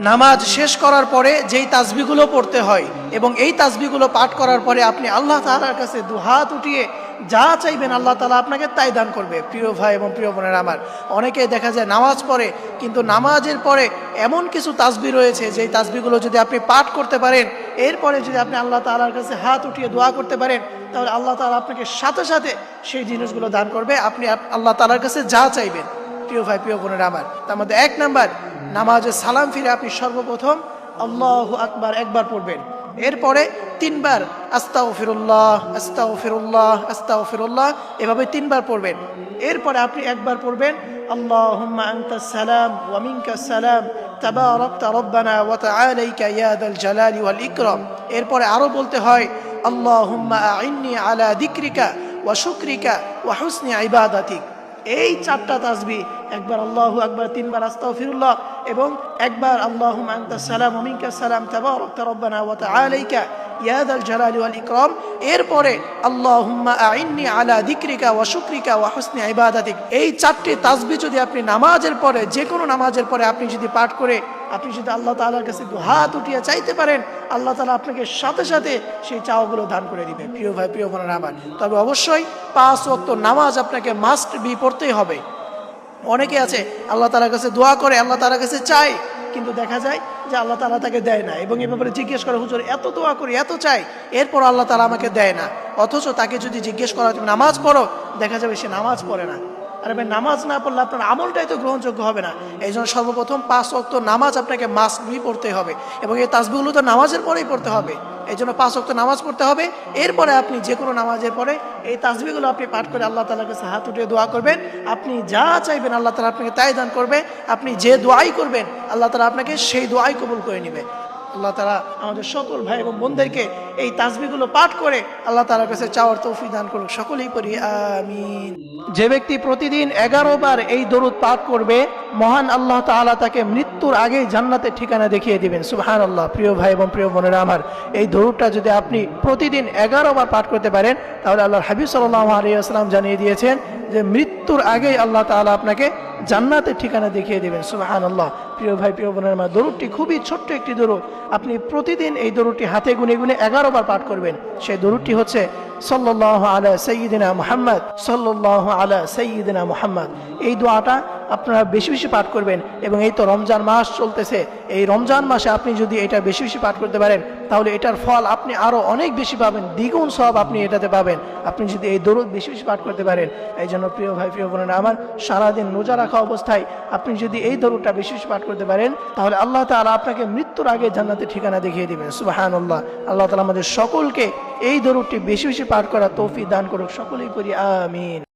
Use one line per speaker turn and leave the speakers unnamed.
নামাজ শেষ করার পরে যেই তাসবিহগুলো পড়তে হয় এবং এই তাসবিহগুলো পাঠ করার পরে আপনি আল্লাহ তাআলার কাছে দুহাত উঠিয়ে যা চাইবেন আল্লাহ তাআলা আপনাকে তাই দান করবে। প্রিয় ভাই এবং প্রিয় বোনেরা আমার, অনেকে দেখা যায় নামাজ পড়ে, কিন্তু নামাজের পরে এমন কিছু তাসবিহ রয়েছে যেই তাসবিহগুলো যদি আপনি পাঠ করতে পারেন, এরপরে যদি আপনি আল্লাহ তাআলার কাছে হাত উঠিয়ে দোয়া করতে পারেন, তাহলে আল্লাহ তাআলা আপনাকে সাথে সাথে সেই জিনিসগুলো দান করবে, আপনি আল্লাহ তাআলার কাছে যা চাইবেন। প্রিয় ভাই প্রিয় বোনেরা আমার, তার মধ্যে 1 নাম্বার, নামাজে সালাম ফিরে আপনি সর্বপ্রথম আল্লাহু আকবার একবার পড়বেন, এরপরে 3 বার আস্তাগফিরুল্লাহ আস্তাগফিরুল্লাহ আস্তাগফিরুল্লাহ এভাবে 3 বার পড়বেন। এরপরে আপনি একবার পড়বেন আল্লাহুম্মা আনতাস সালাম ওয়া মিনকাস সালাম তাবারাকতা রব্বানা ওয়া তাআলাইকা ইয়া যাল জালালি ওয়াল ইকরাম। এরপরে আরো বলতে হয় আল্লাহুম্মা আইন্নি আলা যিকরিকা ওয়া শুকরিকা ওয়া হুসনি ইবাদাতিক। এই 4টা তাসবিহ, একবার আল্লাহু আকবার, 3 বার আস্তাগফিরুল্লাহ এবং একবার আল্লাহুম্মা আনতাস সালাম ওয়া মিনকাস সালাম তাবারাকতা রব্বানা ওয়া তাআলাইকা ইয়া যাল জালালি ওয়াল ইকরাম। এরপরে আল্লাহুম্মা আইন্নি আলা যিকরিকা ওয়া শুকরিকা ওয়া হুসনি ইবাদাতিক। এই 4টি তাসবিহ যদি আপনি নামাজের পরে, যে কোনো নামাজের পরে আপনি যদি পাঠ করে আপনি যদি আল্লাহ তাআলার কাছে দুহাত উঠিয়ে চাইতে পারেন, আল্লাহ তাআলা আপনাকে সাথে সাথে সেই চাওয়াগুলো দান করে দিবে। প্রিয় ভাই প্রিয় বোনেরা আমার, তবে অবশ্যই 5 ওয়াক্ত নামাজ আপনাকে মাস্ট বি পড়তেই হবে। অনেকে আছে আল্লাহ তাআলার কাছে দোয়া করে, আল্লাহ তাআলার কাছে চায়, কিন্তু দেখা যায় যে আল্লাহ তাআলা তাকে দেয় না, এবং এই ব্যাপারে জিজ্ঞেস করে, হুজুর এত দোয়া করি, এত চাই, এরপর আল্লাহ তাআলা আমাকে দেয় না। অথচ তাকে যদি জিজ্ঞেস করা তুমি নামাজ পড়ো, দেখা যাবে সে নামাজ পড়ে না। আরে ভাই, নামাজ না পড়লে আপনার আমলটাই তো গ্রহণযোগ্য হবে না। এই জন্য সর্বপ্রথম 5 ওয়াক্ত নামাজ আপনাকে মাস্ট বি পড়তে হবে, এবং এই তাসবিহগুলো তো নামাজের পরেই পড়তে হবে। এই জন্য 5 ওয়াক্ত নামাজ পড়তে হবে। এরপরে আপনি যে কোনো নামাজের পরে এই তাসবিহগুলো আপনি পাঠ করে আল্লাহ তাআলার কাছে হাত উঠিয়ে দোয়া করবেন। আপনি যা চাইবেন আল্লাহ তাআলা আপনাকে তাই দান করবে। আপনি যে দোয়াই করবেন আল্লাহ তাআলা আপনাকে সেই দোয়াই কবুল করে নেবে। আল্লাহ তাআলা আমাদের সকল ভাই এবং বোনদেরকে এই তাসবিহগুলো পাঠ করে আল্লাহ তাআলার কাছে চাওয়ার তৌফিক দান করুক। সকলেই পড়ি আমিন। যে ব্যক্তি প্রতিদিন 11 বার এই দরুদ পাঠ করবে, মহান আল্লাহ তাআলা তাকে মৃত্যুর আগেই জান্নাতের ঠিকানা দেখিয়ে দিবেন। সুবহানাল্লাহ। প্রিয় ভাই এবং প্রিয় বোনেরা আমার, এই দরুদটা যদি আপনি প্রতিদিন 11 বার পাঠ করতে পারেন, তাহলে আল্লাহর হাবিব সাল্লাল্লাহু আলাইহি ওয়াসাল্লাম জানিয়ে দিয়েছেন যে মৃত্যুর আগেই আল্লাহ তাআলা আপনাকে জান্নাতের ঠিকানা দেখিয়ে দিবেন। সুবহানাল্লাহ। প্রিয় ভাই প্রিয় বোনেরা আমার, দরুদটি খুবই ছোট্ট একটি দরুদ। আপনি প্রতিদিন এই দরুদটি হাতে গুনে গুনে 11 বার পাঠ করবেন। সেই দরুদটি হচ্ছে সাল্লাল্লাহু আলা সাইয়্যিদিনা মুহাম্মদ, সাল্লাল্লাহু আলা সাইয়্যিদিনা মুহাম্মদ। এই দোয়াটা আপনারা বেশি বেশি পাঠ করবেন। এবং এই তো রমজান মাস চলতেছে, এই রমজান মাসে আপনি যদি এটা বেশি বেশি পাঠ করতে পারেন, তাহলে এটার ফল আপনি আরো অনেক বেশি পাবেন, দ্বিগুণ সওয়াব আপনি এটাতে পাবেন, আপনি যদি এই দরুদ বেশি বেশি পাঠ করতে পারেন। এই জন্য প্রিয় ভাই প্রিয় বোনেরা আমার, সারাদিন রোজা রাখা অবস্থায় আপনি যদি এই দরুদটা বেশি বেশি পাঠ করতে পারেন, তাহলে আল্লাহ তাআলা আপনাকে মৃত্যুর আগে জান্নাতের ঠিকানা দেখিয়ে দিবেন। সুবহানাল্লাহ। আল্লাহ তাআলা আমাদের সকলকে এই দরুদটি বেশি বেশি পাঠ করার তৌফিক দান করুক। সকলেই পড়ি আমিন।